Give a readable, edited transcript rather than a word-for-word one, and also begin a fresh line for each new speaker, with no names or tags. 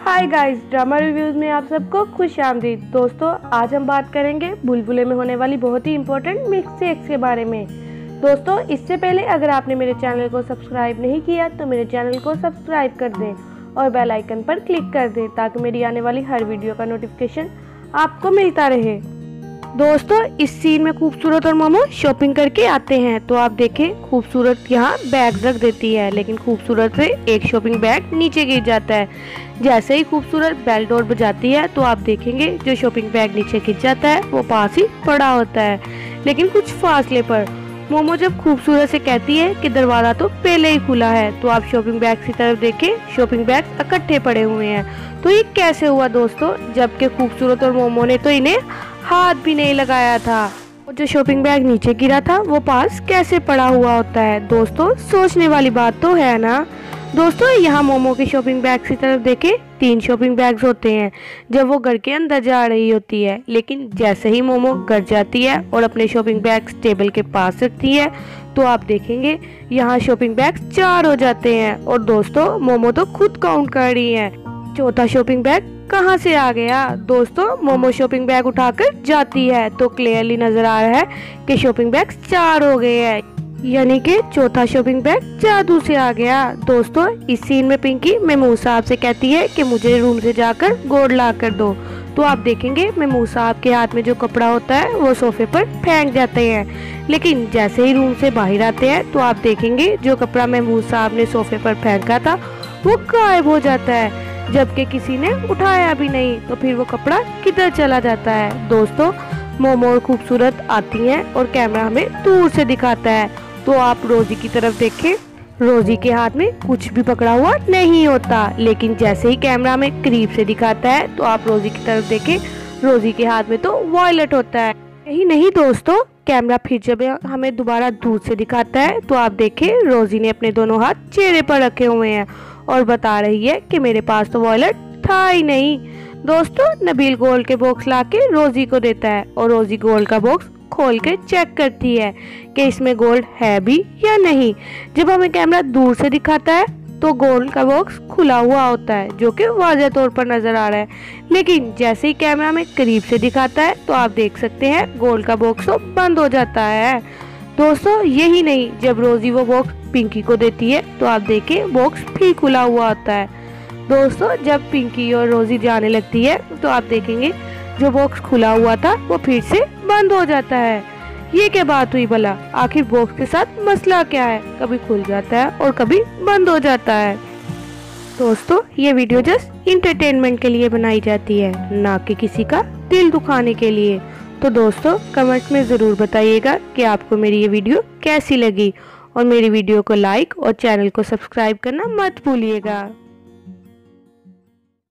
Hi guys, drama reviews में आप सबको खुश आमदीद। दोस्तों, आज हम बात करेंगे बुलबुले में होने वाली बहुत ही इंपॉर्टेंट मिक्स एक्स के बारे में। दोस्तों, इससे पहले अगर आपने मेरे चैनल को सब्सक्राइब नहीं किया तो मेरे चैनल को सब्सक्राइब कर दें और बेल आइकन पर क्लिक कर दें ताकि मेरी आने वाली हर वीडियो का नोटिफिकेशन आपको मिलता रहे। दोस्तों, इस सीन में खूबसूरत और मोमो शॉपिंग करके आते हैं तो आप देखें खूबसूरत यहाँ बैग रख देती है, लेकिन खूबसूरत से एक शॉपिंग बैग नीचे गिर जाता है। जैसे ही खूबसूरत बेल डोर बजाती है तो आप देखेंगे जो शॉपिंग बैग नीचे गिर जाता है वो पास ही पड़ा होता है, लेकिन कुछ फासले पर। मोमो जब खूबसूरत से कहती है कि दरवाजा तो पहले ही खुला है तो आप शॉपिंग बैग की तरफ देखें, शॉपिंग बैग इकट्ठे पड़े हुए हैं। तो ये कैसे हुआ दोस्तों, जबकि खूबसूरत और मोमो ने तो इन्हें हाथ भी नहीं लगाया था। और जो शॉपिंग बैग नीचे गिरा था वो पास कैसे पड़ा हुआ होता है। दोस्तों, सोचने वाली बात तो है ना। दोस्तों, यहाँ मोमो की शॉपिंग बैग की तरफ देखें, 3 शॉपिंग बैग्स होते हैं जब वो घर के अंदर जा रही होती है, लेकिन जैसे ही मोमो घर जाती है और अपने शॉपिंग बैग्स टेबल के पास रखती है तो आप देखेंगे यहाँ शॉपिंग बैग्स 4 हो जाते हैं। और दोस्तों, मोमो तो खुद काउंट कर रही है, चौथा शॉपिंग बैग कहाँ से आ गया। दोस्तों, मोमो शॉपिंग बैग उठाकर जाती है तो क्लियरली नजर आ रहा है कि शॉपिंग बैग 4 हो गए हैं, यानी कि चौथा शॉपिंग बैग जादू से आ गया। दोस्तों, इस सीन में पिंकी महमूद साहब से कहती है कि मुझे रूम से जाकर गोल्ड ला कर दो, तो आप देखेंगे महमूद साहब के हाथ में जो कपड़ा होता है वो सोफे पर फेंक जाते हैं, लेकिन जैसे ही रूम से बाहर आते हैं तो आप देखेंगे जो कपड़ा महमूद साहब ने सोफे पर फेंका था वो गायब हो जाता है, जबकि किसी ने उठाया भी नहीं। तो फिर वो कपड़ा किधर चला जाता है। दोस्तों, मोमो और खूबसूरत आती हैं और कैमरा हमें दूर से दिखाता है तो आप रोजी की तरफ देखें, रोजी के हाथ में कुछ भी पकड़ा हुआ नहीं होता, लेकिन जैसे ही कैमरा हमें करीब से दिखाता है तो आप रोजी की तरफ देखें, रोजी के हाथ में तो वॉयलेट होता है। यही नहीं दोस्तों, कैमरा फिर जब हमें दोबारा दूर से दिखाता है तो आप देखें रोजी ने अपने दोनों हाथ चेहरे पर रखे हुए हैं और बता रही है कि मेरे पास तो वॉलेट था ही नहीं। दोस्तों, नबील गोल्ड के बॉक्स लाके रोजी को देता है और रोजी गोल्ड का बॉक्स खोल के चेक करती है कि इसमें गोल्ड है भी या नहीं। जब हमें कैमरा दूर से दिखाता है तो गोल्ड का बॉक्स खुला हुआ होता है, जो कि वाज़ेह तौर पर नजर आ रहा है, लेकिन जैसे ही कैमरा में करीब से दिखाता है तो आप देख सकते हैं गोल्ड का बॉक्स तो बंद हो जाता है। दोस्तों, यही नहीं, जब रोजी वो बॉक्स पिंकी को देती है तो आप देखें बॉक्स फिर खुला हुआ होता है। दोस्तों, जब पिंकी और रोजी जाने लगती है तो आप देखेंगे जो बॉक्स खुला हुआ था वो फिर से बंद हो जाता है। ये क्या बात हुई भला, आखिर बॉक्स के साथ मसला क्या है, कभी खुल जाता है और कभी बंद हो जाता है। दोस्तों, ये वीडियो जस्ट इंटरटेनमेंट के लिए बनाई जाती है, ना कि किसी का दिल दुखाने के लिए। तो दोस्तों, कमेंट में ज़रूर बताइएगा कि आपको मेरी ये वीडियो कैसी लगी और मेरी वीडियो को लाइक और चैनल को सब्सक्राइब करना मत भूलिएगा।